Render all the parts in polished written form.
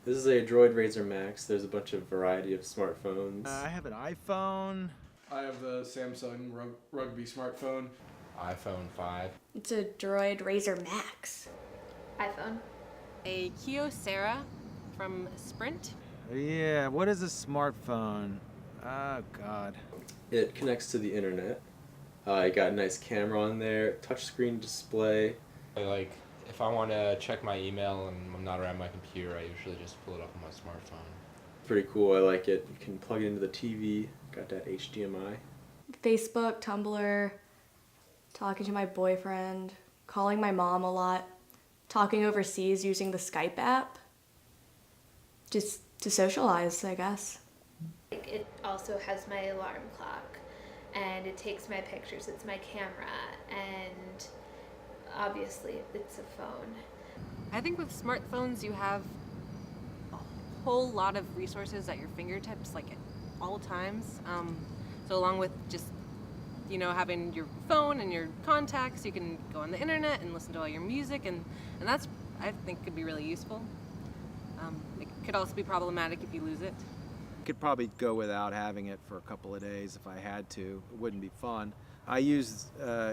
This is a Droid Razr Max. There's a bunch of variety of smartphones. I have an iPhone. I have the Samsung Rugby smartphone. iPhone 5. It's a Droid Razr Max. iPhone. A Koeser from Sprint. Yeah, what is a smartphone? Oh, God. It connects to the internet. I got a nice camera on there, touchscreen display. Like, if I want to check my email and I'm not around my computer, I usually just pull it up on my smartphone. Pretty cool. I like it. You can plug it into the TV. Got that HDMI. Facebook, Tumblr, talking to my boyfriend, calling my mom a lot, talking overseas using the Skype app. Just to socialize, I guess. It also has my alarm clock, and it takes my pictures. It's my camera, and obviously it's a phone. I think with smartphones you have a whole lot of resources at your fingertips, like at all times. So along with just, having your phone and your contacts, you can go on the internet and listen to all your music, and that's, I think, could be really useful. It could also be problematic if you lose it. Could probably go without having it for a couple of days if I had to. It wouldn't be fun. I use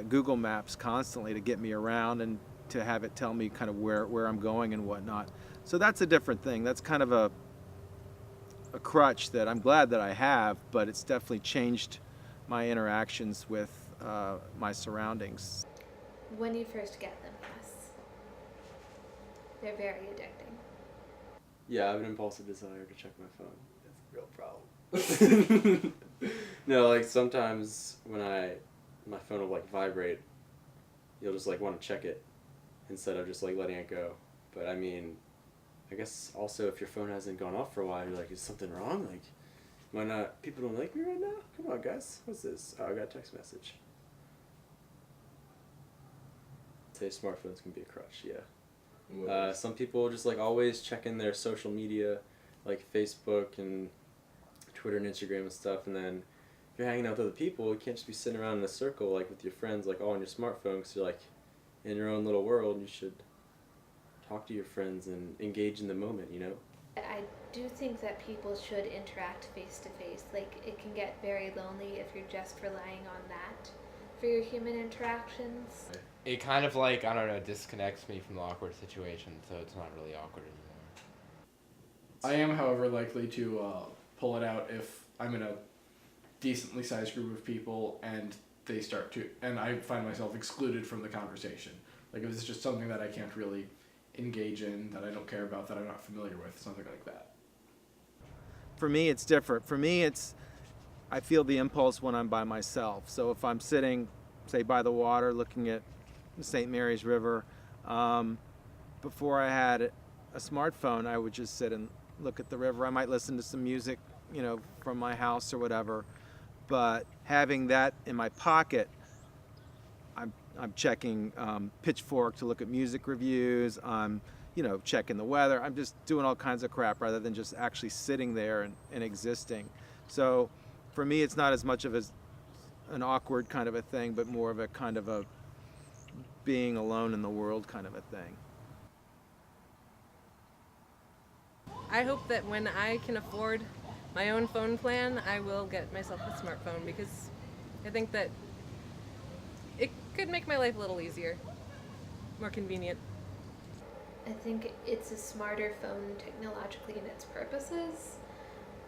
Google Maps constantly to get me around and to have it tell me kind of where I'm going and whatnot. So that's a different thing. That's kind of a crutch that I'm glad that I have, but it's definitely changed my interactions with my surroundings. When you first get them, yes. They're very addicting. Yeah, I have an impulsive desire to check my phone. That's a real problem. No, like sometimes when my phone will like vibrate, you'll just like want to check it instead of just like letting it go. But I mean, I guess also if your phone hasn't gone off for a while, you're like, is something wrong? Like, why not? People don't like me right now? Come on, guys. What's this? Oh, I got a text message. Say smartphones can be a crutch, yeah. Some people just like always checking their social media, like Facebook and Twitter and Instagram and stuff, and then if you're hanging out with other people, you can't just be sitting around in a circle like with your friends, like all on your smartphone, because you're like in your own little world. You should talk to your friends and engage in the moment, I do think that people should interact face to face. Like, it can get very lonely if you're just relying on that for your human interactions. It kind of like, I don't know, disconnects me from the awkward situation, so it's not really awkward anymore. I am, however, likely to pull it out if I'm in a decently sized group of people and and I find myself excluded from the conversation. Like if it's just something that I can't really engage in, that I don't care about, that I'm not familiar with, something like that. For me, it's different. For me, I feel the impulse when I'm by myself. So if I'm sitting, say, by the water looking at the St. Mary's River, before I had a smartphone, I would just sit and look at the river. I might listen to some music, from my house or whatever. But having that in my pocket, I'm checking Pitchfork to look at music reviews. I'm, checking the weather. I'm just doing all kinds of crap rather than just actually sitting there and existing. So for me, it's not as much of an awkward kind of a thing, but more of a kind of a being alone in the world kind of a thing. I hope that when I can afford my own phone plan, I will get myself a smartphone, because I think that it could make my life a little easier, more convenient. I think it's a smarter phone technologically in its purposes,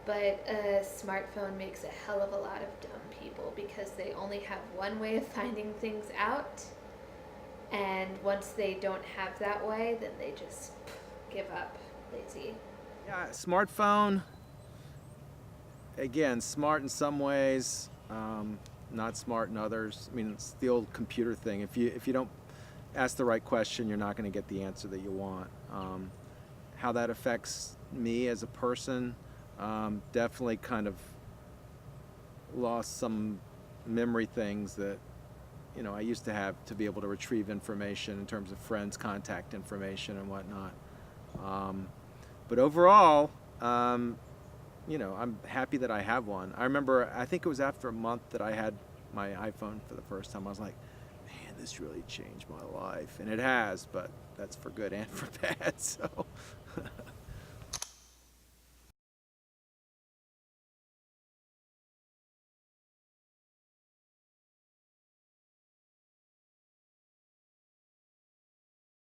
but a smartphone makes a hell of a lot of dumb people because they only have one way of finding things out, and once they don't have that way, then they just give up, lazy. Yeah, smartphone, again, smart in some ways, not smart in others. I mean, it's the old computer thing. If you don't ask the right question, you're not going to get the answer that you want. How that affects me as a person, definitely kind of lost some memory things that I used to have to be able to retrieve information in terms of friends, contact information and whatnot. But overall, I'm happy that I have one. I remember, I think it was after a month that I had my iPhone for the first time. I was like, man, this really changed my life. And it has, but that's for good and for bad. So